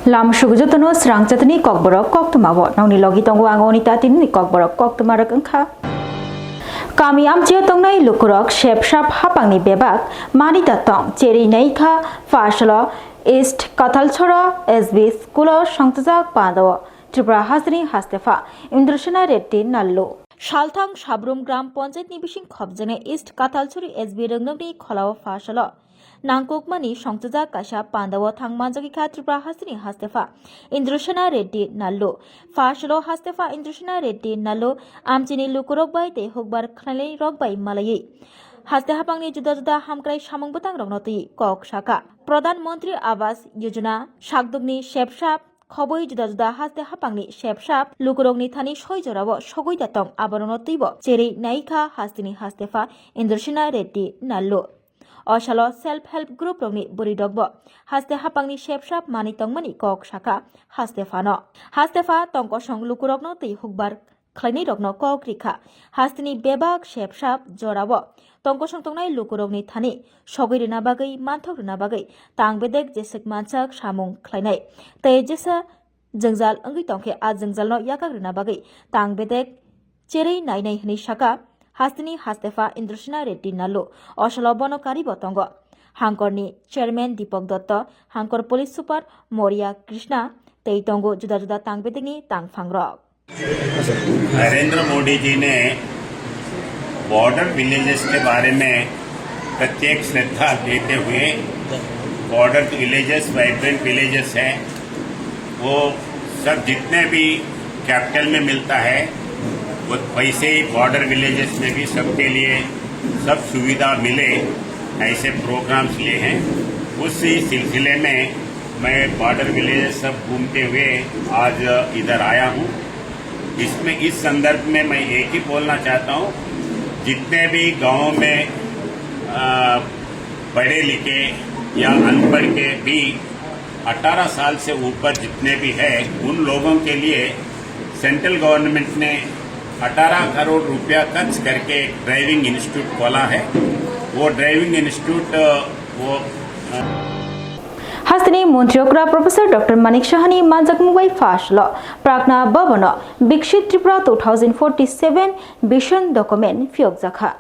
Lam Shugujotono Swrangchati Kokborok Koktwma Nangni Logi Tongo Angonita Tini Kokborok Koktwma Rakangka Kami Amchio Tongnai Lukurok Shep Shap Hapangni Bebak Manita Tong Cheri Neika Fashalo East Katalchora SB Skulo Shangtazak Pando Tripura Hasni Hastefa Indrashana Reddi Nallo Shalthang Shabrum Gram Ponchayat ni Bising Khobjane East Katalchori SB Rangni Kholawa Fashalo Nangkokmani Shangtazak Kasha Pandawa Thangmanjaki Tripura Hasni Hastefa Indrashana Reddi Nallo Fashalo Hastefa Indrashana Reddi Nallo Amchini Lukurok Bai Te Hokbar Khnale Rok Bai Malayi Haste Hapangni Juda Juda Hamkrai Samung Butang Rognoti Kok Shaka Pradhan Mantri Awas Yojana Shakdugni Shepshap Khoboi Juda Juda Haste Hapangni Shepshap Lukurokni Thani Shoi Jorabo Shogoi Datong Abaronotibo Cheri Naika Hastini Hastefa Indrashana Reddi Nallo Oshalo self-help group rogni buridogbo haste hapangni shepshap mani tongmani kok shaka hastefano hastefa tongkosong lukurokno tei hukbar khlaini rokno kok rikha hastini bebak shepshap jorabo tongkosong tongnai lukurokni thani sogoi rina bagai manthok rina bagai tangbedek jesek manchak samung khlainai tei jesa jengjal angui tongkhe a jengjalno yakak rina bagai tangbedek cherei nainai hni shaka Hastini Hastefa Indrashana Reddi Nallo Oshalo Bonokari Botongo Hangkorni Chairman Deepak Dutta Hangkor Police Super Moria Krishna Teitongo Juda Juda Tangbedini Tangfangrok Narendra Modi ji ने border villages के बारे में प्रत्येक श्रद्धा देते हुए border villages vibrant villages हैं वो सब जितने भी कैपिटल में मिलता है वो वैसे ही बॉर्डर विलेजेस में भी सबके लिए सब सुविधा मिले ऐसे प्रोग्राम्स लिए हैं उसी सिलसिले में मैं बॉर्डर विलेजेस सब घूमते हुए आज इधर आया हूँ इसमें इस संदर्भ में मैं एक ही बोलना चाहता हूँ जितने भी गांवों में पढ़े लिखे या अनपढ़ के भी 18 साल से ऊपर जितने भी है उन लोगों के लिए सेंट्रल गवर्नमेंट ने 18 करोड़ रुपया खर्च करके ड्राइविंग इंस्टीट्यूट खोला है वो ड्राइविंग इंस्टीट्यूट वो Hastini Montriokra Professor Dr. Manik Shahani Manjak Mubai Fashlo Pragna Babano Viksit Tripura 2047 Vision Document Fiok Zakha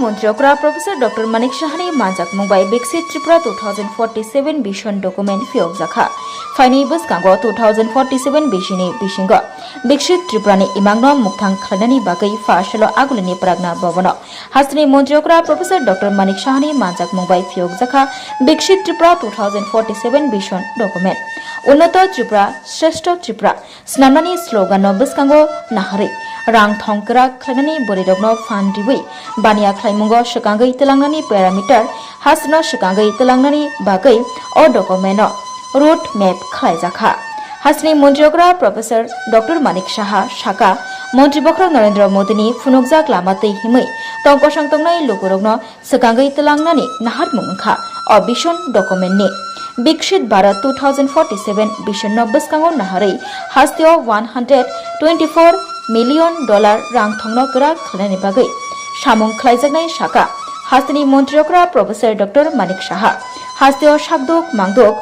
Montriokra Professor Dr. Manik Shahani Manjak Mubai Viksit Tripura 2047 Vision Document Fiok Zakha Faini Buskango 2047 Vishini Bishingo Viksit Tripura ni Imangno Muktang Khanani Bagai Fashalo Agulini Pragna Bhavano Hastini Montriokra Professor Dr. Manik Shahani Manjak Mubai Fiok Zakha Viksit Tripura 2047 Vision Document Unnoto Tripura Shreshto Tripura Snamnani Slogan no Buskango Nahari Rang Thongkra Khanani Boridogno Fandriwi Bania Klaimungo Shikangai Telangnani Parameter Hasno Shikangai Telangnani Bagai O Documento Route Map Khlaizakha Hasni Montriokra Professor Dr. Manik Shaha Shaka Montribokro Narendra Modini Funokjak Lamate Himui Tongkosang Tongnai Lukurogno Shikangai Telangnani Nahar Mungkha O Vision Document ni Viksit Bharat 2047 Vision no Buskango Nahari Hastio $124 million rang thongno grak khlani bagai samung khlaijaknai shaka hastini Montriokra Professor Dr. Manik Shaha hastio shakdok mangdok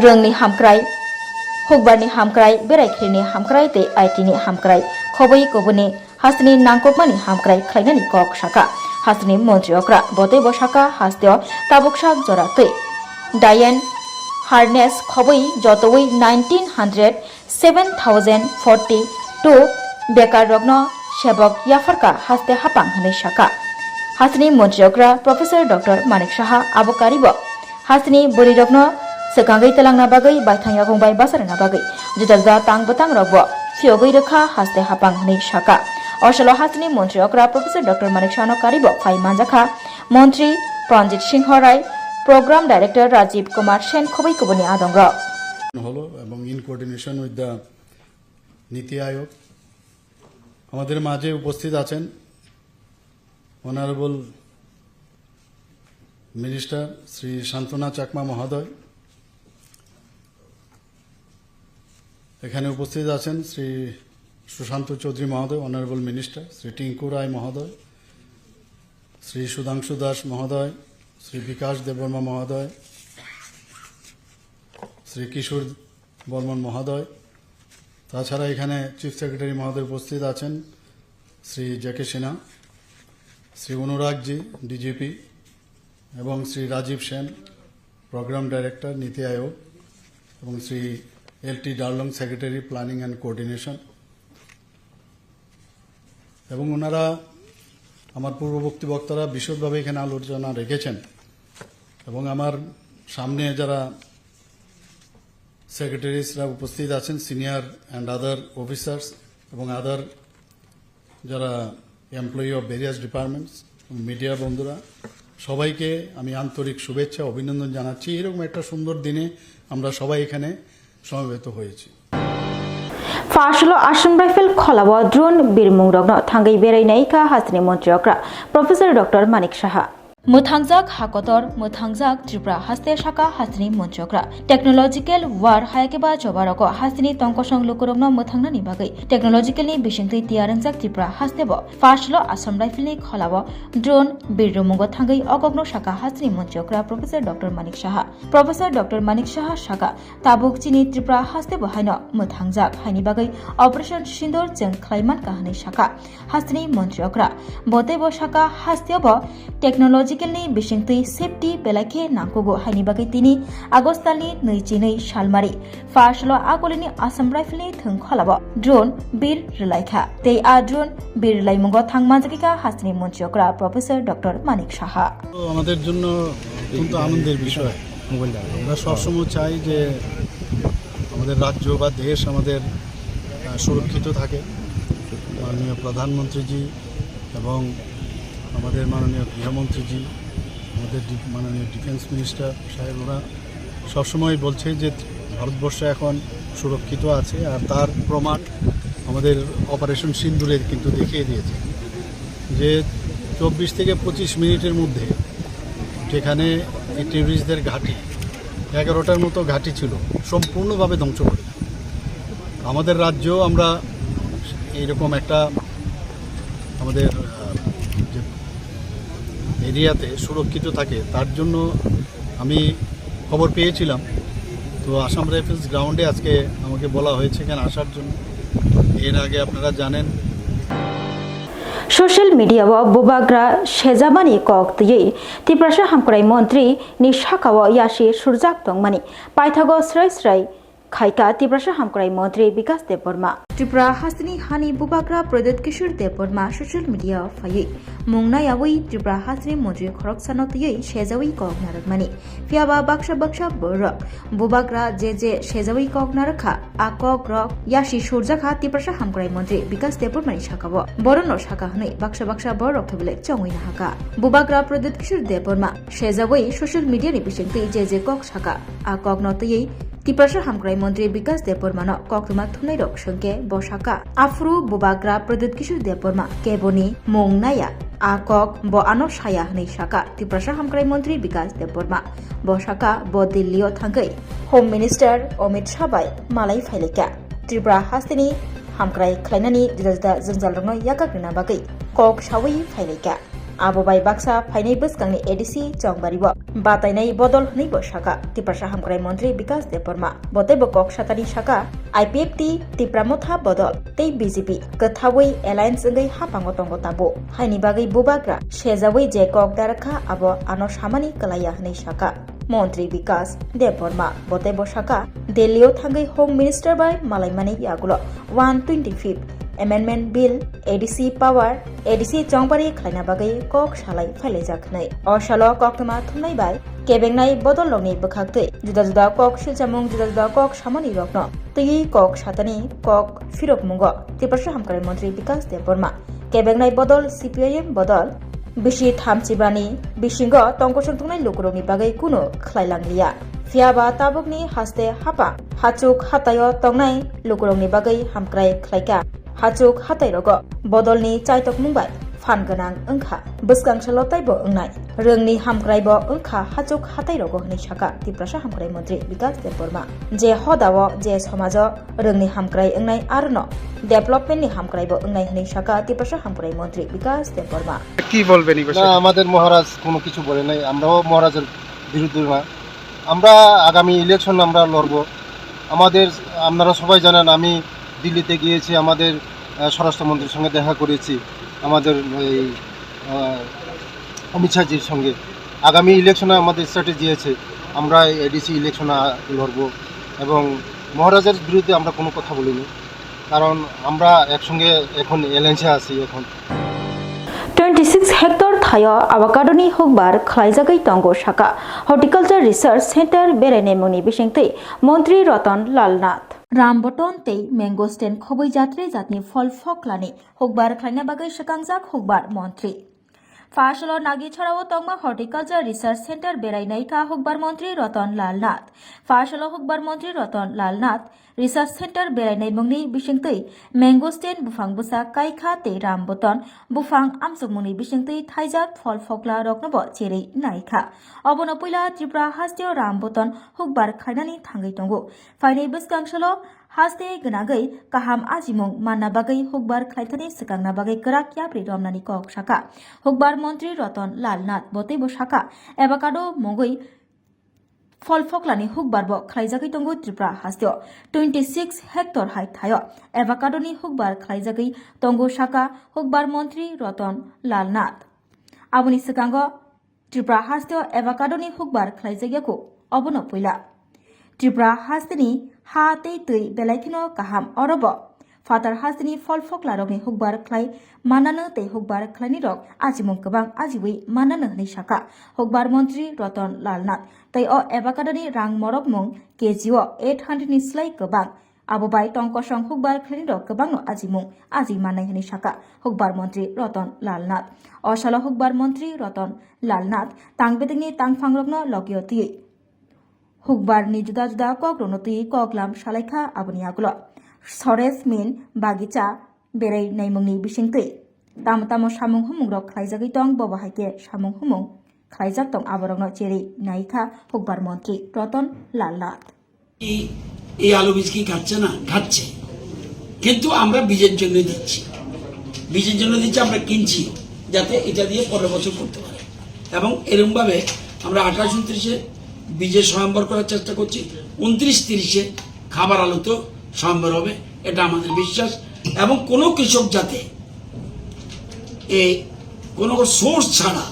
rangni hamkrai hokbarni hamkrai beraikhrini hamkrai te IT ni hamkrai khoboi kobuni hastini nangkokmani hamkrai khlainani kok shaka hastini Montriokra bote boshaka hastio tabukshak joratei Diane harness khoboi jotoi 1900 7040 to Bekar Rogno Shebok Yafarka Haste Hapang Hane Shaka Hasni Montriokra Professor Dr. Manik Shaha Abokaribo Hasni Buri Rogno Sekangai Telangna Bagai Baithang Yakong Bai Basarana Bagai Judaza Tang Batang Robo Fiogoi Rekha Haste Hapang Hane Shaka Oshalo Hasni Montriokra Professor Dr. Manik Shano Karibo Fai Manjaka মন্ত্রী প্রঞ্জিত সিংহ রায়, programme director Rajib Kumar Sen খবই কবনি আদঙ্গ হলো এবং in coordination with the নীতি আয়োগ। আমাদের মাঝে উপস্থিত আছেন honourable minister Shri শান্তনা চাকমা মহোদয়, এখানে উপস্থিত আছেন শ্রী সুশান্ত চৌধুরী মহোদয় অনারেবল মিনিস্টার, শ্রী টিঙ্কু রায় মহোদয়, শ্রী সুধাংশু দাস মহোদয়, শ্রী বিকাশ দেববর্মা মহোদয়, শ্রী কিশোর বর্মন মহোদয়। তাছাড়া এখানে চিফ সেক্রেটারি মহোদয় উপস্থিত আছেন শ্রী জেকে সিনহা, শ্রী অনুরাগজি ডিজিপি এবং শ্রী রাজীব সেন প্রোগ্রাম ডাইরেক্টর নীতি আয়োগ এবং Shri LT Darlong secretary planning and coordination. এবং ওনারা আমার পূর্ববর্তী বক্তারা বিশদভাবে এখানে আলোচনা রেখেছেন এবং আমার সামনে যারা সেক্রেটারিসরা উপস্থিত আছেন, সিনিয়র অ্যান্ড আদার অফিসার্স এবং আদার যারা employee of various departments, media বন্ধুরা, সবাইকে আমি আন্তরিক শুভেচ্ছা অভিনন্দন জানাচ্ছি। এরকম একটা সুন্দর দিনে আমরা সবাই এখানে সমবেত হয়েছি। ফাশলো আসাম রাইফেল খলাব দ্রোন বিরমুং রগ্ন থাঙ্গै बेरायनायखा हाजोनि मन्त्रियक्रा प्रफेसर डॉक्टर मानिक साहा मुथांजाक हाकतर मुथांजाक त्रिपुरा हास्ते शाखा हाजोनि मन्त्रियक्रा टेक्नोलॉजिकल वार हायकेबा जबारक हाजोनि तंकसं लुकुरगनो मुथांनानि बागै टेक्नोलॉजिकलनि बिसिंथै तियारंजाक त्रिपुरा हास्तेबो फाशलो आसाम राइफेलनि खलाब द्रोन बिरमुंग थांगै अगग्न शाखा हाजोनि मन्त्रियक्रा प्रफेसर डॉक्टर मानिक साहा शाखा ताबुकचिनि त्रिपुरा हास्तेबो हायनो मुथांजाक हायनि बागै ऑपरेशन सिंदूर जों खलायमान काहानि शाखा हाजोनि मन्त्रियक्रा बतेबो शाखा हास्तेबो टेक्नोलॉजिकलनि बिसिंथै सेफ्टी बेलाखे नांगौगो हायनि बागै तिनि आगस्टनि 22 सालमारि फाशलो आगलिनि आसाम राइफेलनि थों खलाब ड्रोन बीर रिलायखा ते आ ड्रोन बीर रिलायमुंग थांमाजगिका हाजोनि मन्त्रियक्रा प्रफेसर डॉक्टर मानिक साहा আমাদের জন্য অত্যন্ত আনন্দের বিষয়। আমরা সবসময় চাই যে আমাদের রাজ্য বা দেশ আমাদের সুরক্ষিত থাকে। মাননীয় প্রধানমন্ত্রীজি এবং আমাদের মাননীয় গৃহমন্ত্রীজি, আমাদের মাননীয় ডিফেন্স মিনিস্টার সাহেব, ওরা সবসময় বলছে যে ভারতবর্ষ এখন সুরক্ষিত আছে, আর তার প্রমাণ আমাদের অপারেশন সিন্দুরে কিন্তু দেখিয়ে দিয়েছে যে 24 থেকে 25 মিনিটের মধ্যে যেখানে এই টেররিস্টদের ঘাঁটি 11টার মতো ঘাঁটি ছিল সম্পূর্ণভাবে ধ্বংস করে আমাদের রাজ্য। আমরা এইরকম একটা আমাদের যে এরিয়াতে সুরক্ষিত থাকে তার জন্য আমি খবর পেয়েছিলাম। তো আসাম রাইফেলস গ্রাউন্ডে আজকে আমাকে বলা হয়েছে এখানে আসার জন্য। এর আগে আপনারা জানেন सोशल मीडिया बुबाग्रा शेजाबानी कक्तयै त्रिपुरा हामखराय मंत्री नि शाखाव याशी सुरजाक दंमानि पाइथागो स्राय स्राय खायका त्रिपुरा हामखराय मंत्री विकास देबबर्मा त्रिपुरा हाजोनि हानि बुबाग्रा प्रदीप किशोर देबबर्मा सोशल मीडिया फायै मुंनायावै त्रिपुरा हाजोनि मंत्री खरक सानतयै शेजावै कक नारकमानि फियाबा बाक्सा बरक बुबाग्रा जे शेजावै कक नारखा आ कक रक याशी सुरजाखा त्रिपुरा हामखराय मंत्री विकास देबबर्मानि शाखाव बरन शाखा हनै बाक्सा बरक थबले चंगैना हाका बुबाग्रा प्रदीप किशोर देबबर्मा शेजावै सोशल मीडिया नि बिसिंथै जे कक शाखा आ कक नतयै त्रिपुरा हामखराय मंत्री विकास देबबर्मानो कोक्तमा थुमनाय रक संके बसाका आफ्रु बुबाग्रा प्रदीप किशोर देबबर्मा केबनि मुंनाया आकक ब आनो साया हनै शाखा त्रिपुरा हामखराय मंत्री विकास देबबर्मा बसाका ब दिल्लीयाव थांगै होम मिनिस्टार अमित शाह बाय मालाय फाइलेका त्रिपुरा हाजोनि हामखराय खलायनानि जुदा जंजाल रंनो याकाग्रिना बागै कक सावै फाइलेका आबोबाय बाक्सा फाइनाय बसकांनि एडिसि चंबारिबो बातायनाय बदल हनैबो शाखा त्रिपुरा हामखराय मंत्री विकास देबबर्मा बतेबो कक सातानि शाखा आईपीएफटी त्रिपुरा मथा बदल तै बीजेपी गथावै एलायन्स अंगै हापांगो तंगो ताबो हायनि बागै बुबाग्रा शेजावै जे कक दारखा आबो आनो सामानि कलाया हनै शाखा मंत्री विकास देबबर्मा बतेबो शाखा दिल्लीयाव थांगै होम मिनिस्टार बाय मालायमानि यागुलो 125 amendment bill ADC power ADC चंबारि खलायना बागै कक सालाय फाइलाय जाखनै अशालो कोक्तमा थुमनाय बाय केबेंनाय बदल लंनि बखाक्तै जुदा कक सिलजामुं जुदा कक सामानि रक्न तयै कक सातानि कक फिरक मुंग त्रिपुरा हामखराय मंत्री विकास देबबर्मा केबेंनाय बदल सीपीआईएम बदल bisi thamchibrani bisingo tongkosong tungnai lukurokni bagai kuno khlailangliya fiaba tabukni haste hapa hachuk hatayo tongnai lukurokni bagai hamkrai khlaika hachuk hatairogo bodolni chaitok mungbai fan ganang engkha buskang salotaibo engnai rengni hamkraibo engkha hachuk hatairogo hni saka Tripura hamkrai mantri Viksit Tripura je hodawo je somajo rengni hamkrai engnai arno development ni hamkraibo engnai hni saka Tripura hamkrai mantri Viksit Tripura কি বলবেন এই না বিষয়ে? আমাদের মহারাজ কোনো কিছু বলে নাই, আমরাও মহারাজের বিরুদ্ধে না। আমরা আগামী ইলেকশন আমরা লড়ব। আমাদের আপনারা সবাই জানেন আমি দিল্লিতে গিয়েছি, আমাদের স্বরাষ্ট্রমন্ত্রীর সঙ্গে দেখা করেছি, আমাদের এই অমিত শাহজির সঙ্গে। আগামী ইলেকশনে আমাদের স্ট্র্যাটেজি আছে, আমরা এডিসি ইলেকশনে লড়ব এবং মহারাজের বিরুদ্ধে আমরা কোনো কথা বলিনি, কারণ আমরা একসঙ্গে এখন এলায়েন্সে আছি। এখন 26 hectare thayo avocadoni hokbar khlaijagai tongo saka horticulture research center berene muni bisingtei mantri Ratan Lalnath Ramboton tei mango stand khoboi jatre jatni fol foklani hokbar khlaina bagai sakangjak hokbar mantri Fasalo nagi chharao tongma horticulture research center berainai ka hokbar mantri Ratan Lalnath Fasalo hokbar mantri Ratan Lalnath research center berainai mungni bisingtei mango stand bufang busa kaikha te ramboton bufang amsukmuni bisingtei thaijak fol fokla roknobo cherei naikha obono puila Tripura hasteo ramboton hokbar khainani thangai tongo fainai buskangshalo haste gnagai kaham ajimung manna bagai hokbar khlaithani sikangna bagai krak yapri romnani kok saka hokbar mantri Ratan Lalnath botebo saka avocado mogoi fol foklani hokbar bo khlaijagai tongo Tripura hasteo 26 hectare hai thayo avocado ni hokbar khlaijagai tongo saka hokbar mantri Ratan Lalnath aboni sikango Tripura hasteo avocado ni hokbar khlaijagiako obono puila Tripura hasteni ha tei tui belaikino kaham orobo Fatar hasteni fol fokla rokni hokbar khlai manano tei hokbar khlaini rok ajimung kebang ajiwi manano hni saka hokbar mantri Ratan Lalnath tei o avocado ni rang morok mung kgo 800 ni slai kebang abobai tongkosong hokbar khlaini rok kebang no ajimung aji manai hni saka hokbar mantri Ratan Lalnath o salo hokbar mantri Ratan Lalnath tangbedingni tangfangrokno logioti hokbar ni juda juda kokrono tui koklam salaikha aboni agulo Sores min bagicha berai naimungni bisingtei tam samung humung rok khlaijagai tong bobo haike samung humung khlaijak tong aborokno cherei naikha hokbar mantri Ratan Lalnath এই আলু বীজ কি খাচ্ছে না? খাচ্ছে, কিন্তু আমরা বীজের জন্য দিচ্ছি, আমরা কিনছি যাতে এটা দিয়ে পরের বছর করতে পারে এবং এরকমভাবে আমরা 28-29-এ বীজের স্বয়ম্বর করার চেষ্টা করছি, 29-30-এ খাবার আলুতেও স্বয়ম্বর হবে, এটা আমাদের বিশ্বাস। এবং কোনো কৃষক যাতে কোনো সোর্স ছাড়া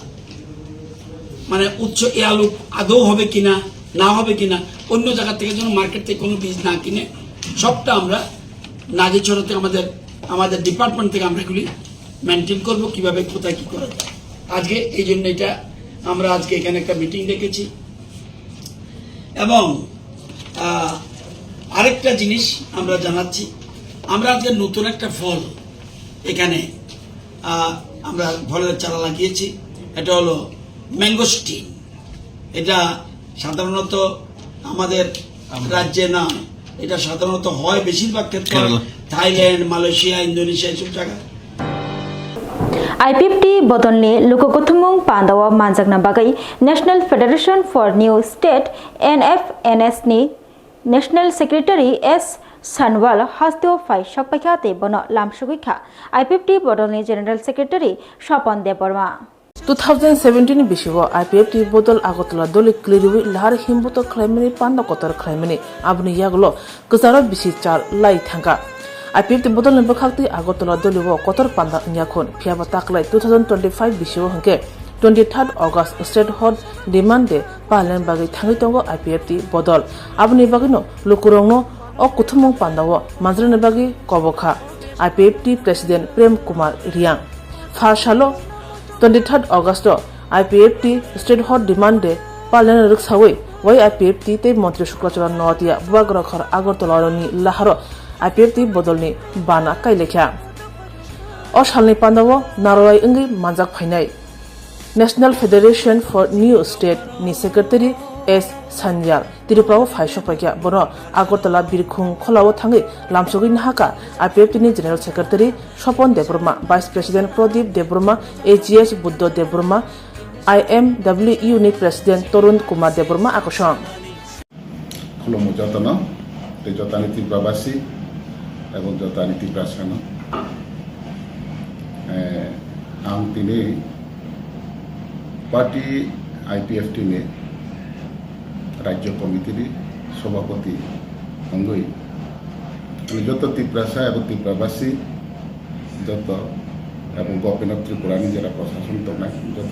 মানে উচ্চ এ আলু আদৌ হবে কিনা না হবে কিনা অন্য জায়গা থেকে যেন মার্কেট থেকে কোনো বীজ না কিনে সবটা আমরা নাগিছড়াতে আমাদের ডিপার্টমেন্ট থেকে আমরা এগুলি মেনটেন করবো কিভাবে কোথায় কি করা যায়। আজকে এই জন্য এটা আমরা আজকে এখানে একটা মিটিং ডেকেছি এবং আরেকটা জিনিস আমরা জানাচ্ছি, আমরা আজকে নতুন একটা ফল এখানে আমরা ফলের চারা লাগিয়েছি, এটা হলো ম্যাঙ্গোস্টিন। এটা সাধারণত আমাদের রাজ্যে না, এটা সাধারণত হয় বেশিরভাগ ক্ষেত্রে থাইল্যান্ড, মালয়েশিয়া, ইন্দোনেশিয়া এসব জায়গায়। IPFT bodolni lukokothumung pandawa manjakna bagai National Federation for New State NFNS ni National Secretary S Sanwal hasteo phai sokpaikha te bono lamsugikha IPFT bodolni General Secretary Swapan Deborma 2017 bisigo IPFT bodol agotla doli kliriwi lahar himbuto khlaimani panda kotor khlaimani abni yaglo kuzaro bisi char lai thanga IPFT bodol ni bakhakti agotla doliwo kotor panda nyakhon phiaba taklai 2025 bisigo hangke 23 August State Hot Demand Day palen bagai thangi tongo IPFT bodol abni bagino lukurongno o kuthumung pandawo manjrani bagi kobokha IPFT President Prem Kumar Riang Farshalo 23 August IPFT State Hot Demand Day palen ruksawi wai IPFT te Mantri Shuklachara Nortia Bubagrakhar Agartala-ni laharo IPFT bodolni bana kailekha o salni pandawo narawai engi manjak phainai National Federation for New State ni Secretary S. Sanyal Tripura Faisho Pagya Bono Agotala Birkhung Kholawo Thangi Lamsogin Haka IPF ni General Secretary Sopon Debroma Vice President Prodip Debroma AGS Buddho Debroma IMWU ni President Torun Kumar Debroma Akoshon Kholomo Jotana te Jotani Tripurabasi এবং Jotani Triprasana ang tini party IPF টিমে রাজ্য কমিটির সভাপতি অঙ্গই যত ত্রিপুরাসা এবং ত্রিপুরাবাসী যত এবং government of ত্রিপুরানি যারা প্রশাসন দনাই যত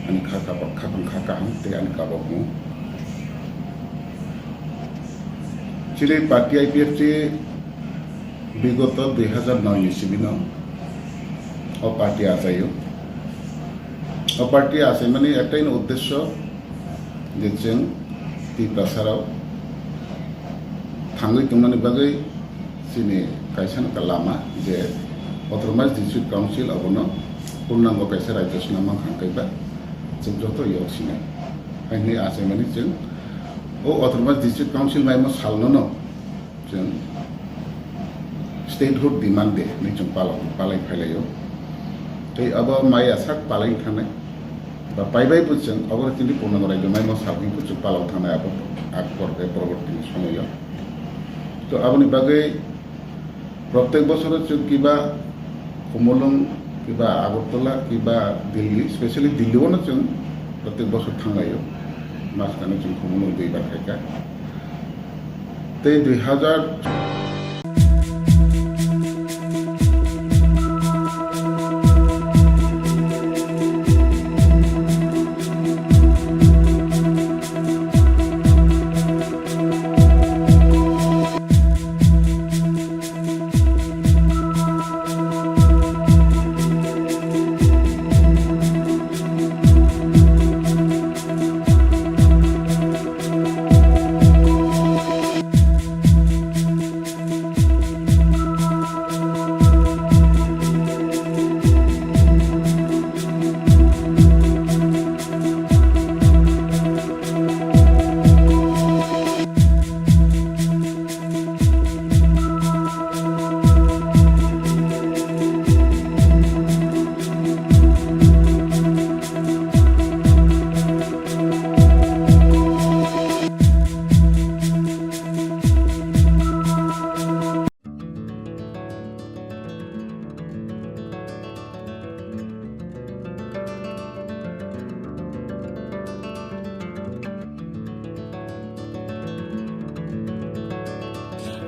আমি খাকা তে আমি কাবকমু চিলে পার্টি IPF টি বিগত 2009 ইসিবিন ও পার্টি আজাইও ও পার্টি আছে মানে একটাই উদ্দেশ্য যে जों ত্রিপুরাসারাव थाङै तंनानै बागै जोंनि कायसान लामा जे अट'न'मास डिस्ट्रिक्ट काउन्सिल अबनो पूर्णांग कायसा राज्य सिनामा खांखैबा जों जत यसिनाय फाइनै आसे माने जों ओ अट'न'मास डिस्ट्रिक्ट काउन्सिल माइमो सालनो जों स्टेटहुड डिमान्ड दे नै जों पालाय फैलायो तै अब माइ आसाक पालाय थानाय बा पाइबायबो जों अग्रगति पूर्णांग राज्य माइमो साबनिखौ जों पालाव थानाय आगर परवर्ती समय तो आपनि बागै प्रत्येक बছर जों किबा कमलम किबा आगरतला किबा दिल्ली स्पेशली दिल्लीआवनो जों प्रत्येक बছर थांलायो मासखाने जों कमलम दैबार खायका ते 2000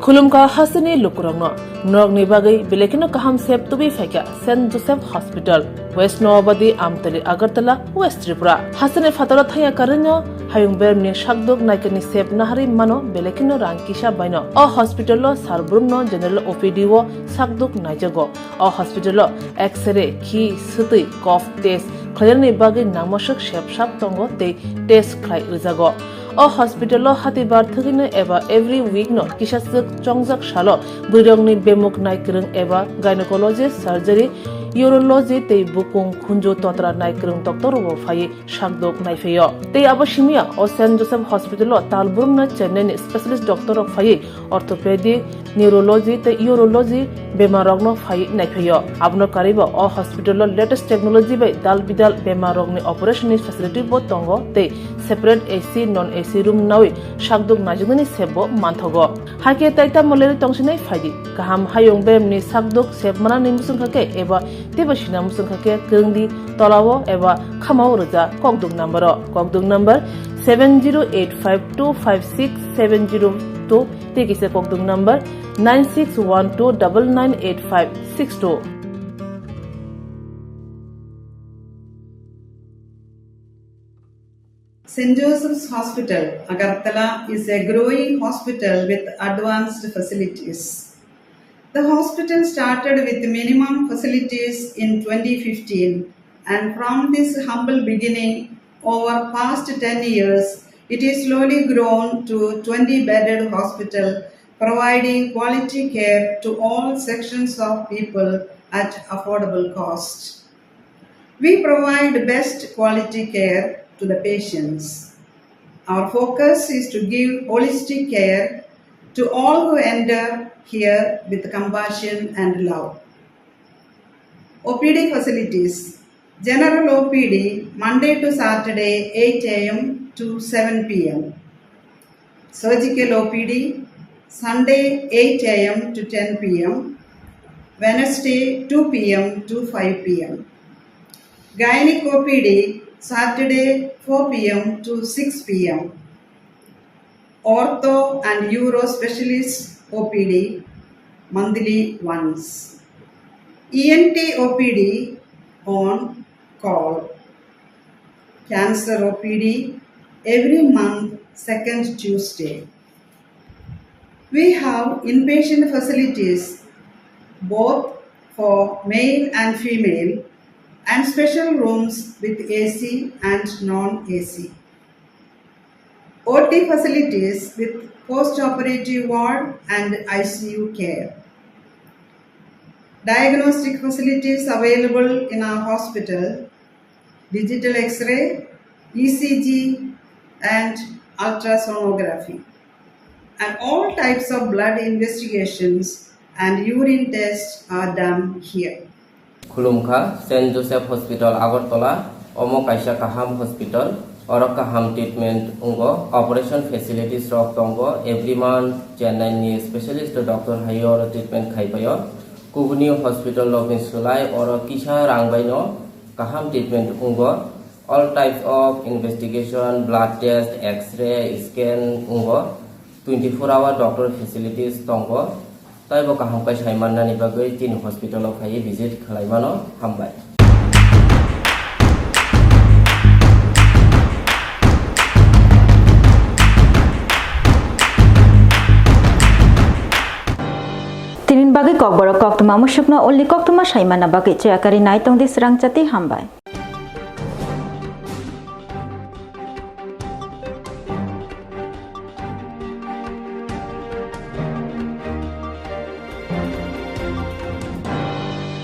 खुलुमका हसनी लुकुरंगनो नगनि बागै बेलेकिनो कहम सेब तुबि फैका सेंट जोसेफ हॉस्पिटल वेस्ट नवाबदी आमतली अगरतला वेस्ट त्रिपुरा हसने फातरा थाया करनो हायुं बेरनि शाकदोक नायकनि सेब नाहारि मानो बेलेकिनो रांकिसा बायनो अ हॉस्पिटलो सारब्रुमनो जनरल ओपीडी वो शाकदोक नायजगो अ हॉस्पिटलो एक्सरे खि सुतै कफ टेस्ट खयरनि बागै नामसक सेबसाब तंगो ते टेस्ट खलाय रिजागो अ हॉस्पिटलो हातिबार थगिनो एबा एवरी वीक नो किसासक चंगजाक सालो बुरंगनि बेमुक नायकरं एबा गायनेकोलॉजिस्ट सर्जरी यूरोलॉजी ते बुकुं खुंजो तंत्रा नायकरं डॉक्टर वो फाये शाकदोक नायफेयो ते अबशिमिया अ सेंट जोसेफ हॉस्पिटलो तालबुरमना चेन्नई स्पेशलिस्ट डॉक्टर फाये ऑर्थोपेडिक न्यूरोलॉजी ते यूरोलॉजी बेमारगनो फाये नायफेयो आबनो कारिबो अ हॉस्पिटलो लेटेस्ट टेक्नोलॉजी बाय दाल बिदाल बेमारगनि ऑपरेशन फैसिलिटी बो तंगो ते separate AC non AC room नावे शाकदोक नाजुगनि सेबो मानथगो हाके ताइता मलेरि तंसिनै फायदि गाहाम हायुं बेमनि शाकदोक सेबमाना निमुसुंखाके एबा तेबसिना मुसुंखाके गंदी तलावो एबा खामाव रजा ककदुक number 7085256702 तेकिसे ककदुक number 9612998562 St. Joseph's Hospital, Agartala is a growing hospital with advanced facilities. The hospital started with minimum facilities in 2015, and from this humble beginning, over past 10 years, it is slowly grown to 20-bedded hospital, providing quality care to all sections of people at affordable cost. We provide best quality care to the patients. Our focus is to give holistic care to all who enter here with compassion and love. OPD facilities. General OPD Monday to Saturday 8 a.m. to 7 p.m. Surgical OPD Sunday 8 a.m. to 10 p.m. Wednesday 2 p.m. to 5 p.m. Gynec OPD Saturday 4 p.m. to 6 p.m. Ortho and Uro Specialist OPD monthly once. ENT OPD on call. Cancer OPD every month, second Tuesday. We have inpatient facilities both for male and female and special rooms with AC and non-AC. OT facilities with post-operative ward and ICU care. Diagnostic facilities available in our hospital, digital X-ray, ECG and ultrasonography. And all types of blood investigations and urine tests are done here. Khulumkha, St. Joseph Hospital, Agartala, Omo Kaisa Kaham Hospital, Oro Kaham Treatment Ungo, Operation Facilities Rock Tongo, every month, Chennai Specialist Doctor Hayor Treatment Khaipayo, Kubuni Hospital of Sulai, Oro Kisha Rangbaino, Kaham Treatment Ungo, all types of investigation, blood test, X-ray, scan Ungo, 24-hour doctor facilities Tongo, Taibo Kaham Kai Shaimana Nibagai, Tin Hospital of Hai visit Kalaimano, Hambai. Tinin bagi Kokborok Koktwma musyukna only Koktwma Shaimana bagi Ceyakari Naitong di Swrangchati Hambai.